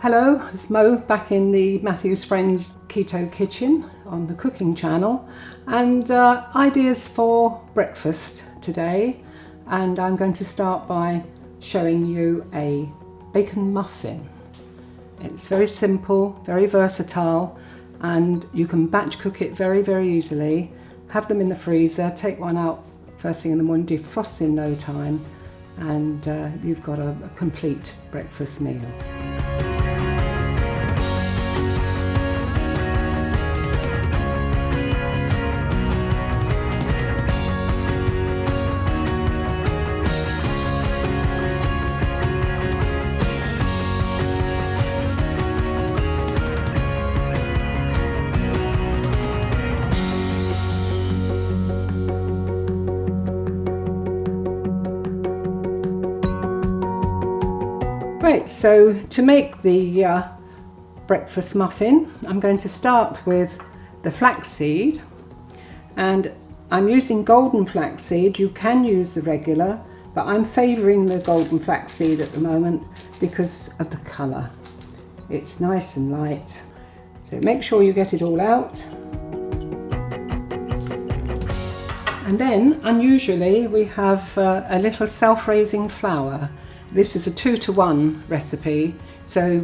Hello, it's Mo back in the Matthew's Friends Keto Kitchen on the cooking channel, and ideas for breakfast today. And I'm going to start by showing you a bacon muffin. It's very simple, very versatile, and you can batch cook it very easily. Have them in the freezer, take one out first thing in the morning, defrost in no time, and you've got a complete breakfast meal. Right, so to make the breakfast muffin, I'm going to start with the flaxseed, and I'm using golden flaxseed. You can use the regular, but I'm favouring the golden flaxseed at the moment because of the colour. It's nice and light. So make sure you get it all out. And then, unusually, we have a little self-raising flour. This is a 2-to-1 recipe, so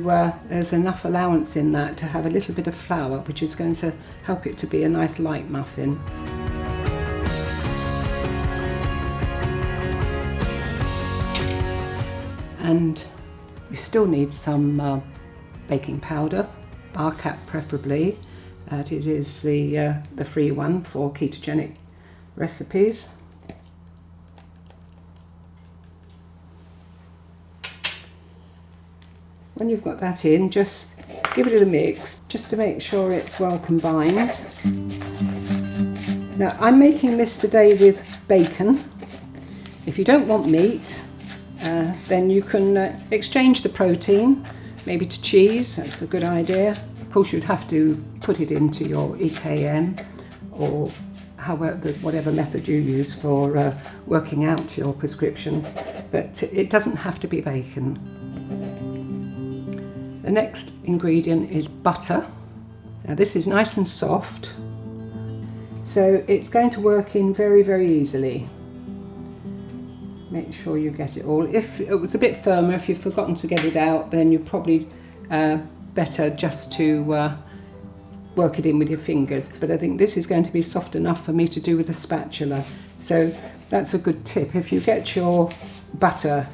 there's enough allowance in that to have a little bit of flour, which is going to help it to be a nice light muffin. And you still need some baking powder, bar cap preferably. It is the free one for ketogenic recipes. When you've got that in, just give it a mix, just to make sure it's well combined. Now, I'm making this today with bacon. If you don't want meat, then you can exchange the protein, maybe to cheese. That's a good idea. Of course, you'd have to put it into your EKM, or whatever method you use for working out your prescriptions, but it doesn't have to be bacon. The next ingredient is butter. Now this is nice and soft, so it's going to work in very easily. Make sure you get it all. If it was a bit firmer, if you've forgotten to get it out, then you're probably better just to work it in with your fingers. But I think this is going to be soft enough for me to do with a spatula. So that's a good tip. If you get your butter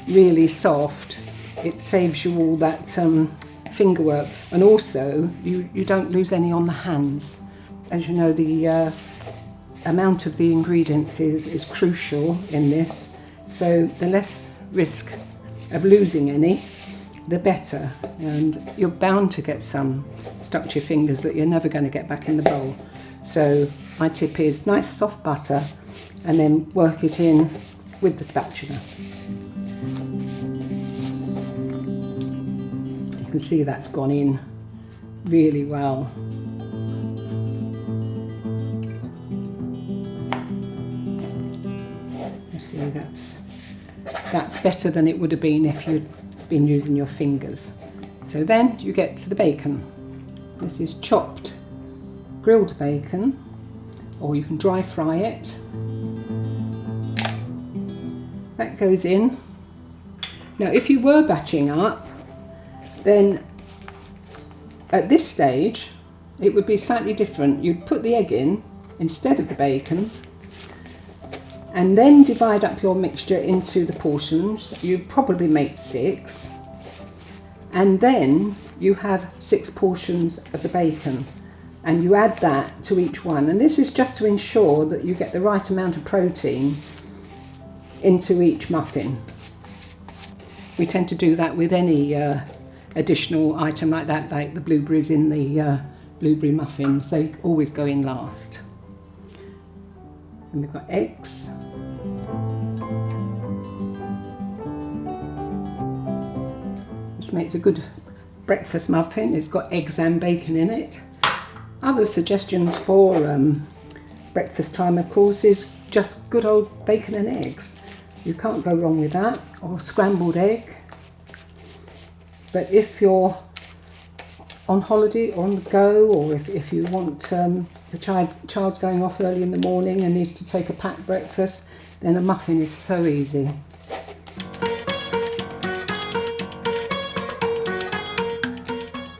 really soft, it saves you all that finger work, and also you don't lose any on the hands. As you know, the amount of the ingredients is crucial in this, so the less risk of losing any, the better, and you're bound to get some stuck to your fingers that you're never going to get back in the bowl. So my tip is nice soft butter, and then work it in with the spatula. You can see that's gone in really well. You see that's better than it would have been if you'd been using your fingers. So then you get to the bacon. This is chopped grilled bacon, or you can dry fry it. That goes in. Now if you were batching up, then at this stage it would be slightly different. You'd put the egg in instead of the bacon, and then divide up your mixture into the portions. You'd probably make 6, and then you have 6 portions of the bacon, and you add that to each one. And this is just to ensure that you get the right amount of protein into each muffin. We tend to do that with any additional item like that, like the blueberries in the blueberry muffins. They always go in last. And we've got eggs. This makes a good breakfast muffin. It's got eggs and bacon in it. Other suggestions for breakfast time, of course, is just good old bacon and eggs. You can't go wrong with that, or scrambled egg. But if you're on holiday or on the go, or if you want the child's going off early in the morning and needs to take a packed breakfast, then a muffin is so easy.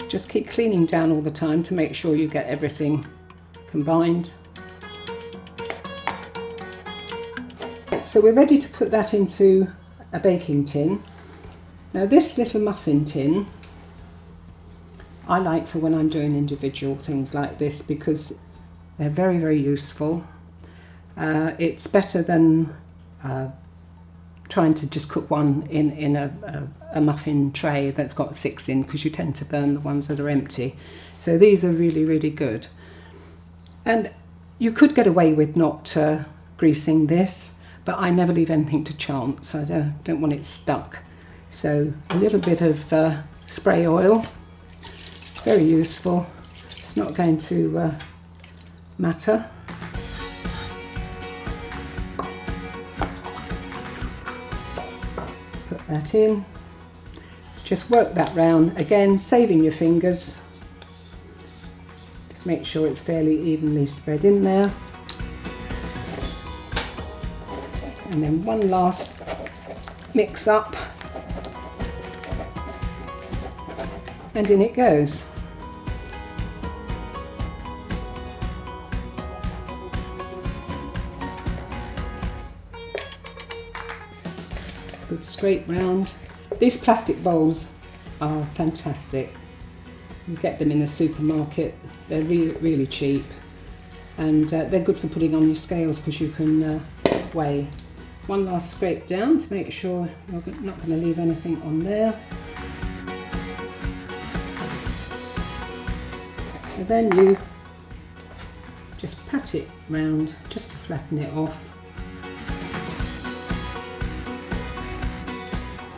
Just keep cleaning down all the time to make sure you get everything combined. So we're ready to put that into a baking tin. Now this little muffin tin I like for when I'm doing individual things like this, because they're very, very useful. It's better than trying to just cook one in a muffin tray that's got 6 in, because you tend to burn the ones that are empty. So these are really, really good. And you could get away with not greasing this, but I never leave anything to chance. I don't want it stuck. So a little bit of spray oil, very useful. It's not going to matter. Put that in. Just work that round. Again, saving your fingers. Just make sure it's fairly evenly spread in there. And then one last mix up. And in it goes. Good straight round. These plastic bowls are fantastic. You get them in the supermarket. They're really, really cheap, and they're good for putting on your scales because you can weigh. One last scrape down to make sure you're not going to leave anything on there. And then you just pat it round just to flatten it off.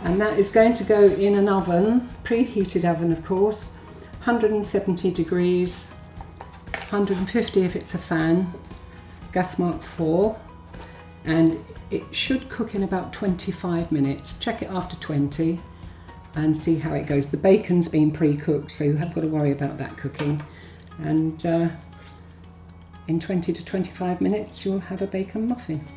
And that is going to go in an oven, preheated oven of course, 170 degrees, 150 if it's a fan, gas mark 4, and it should cook in about 25 minutes. Check it after 20 and see how it goes. The bacon's been pre-cooked, so you haven't got to worry about that cooking. And in 20 to 25 minutes you'll have a bacon muffin.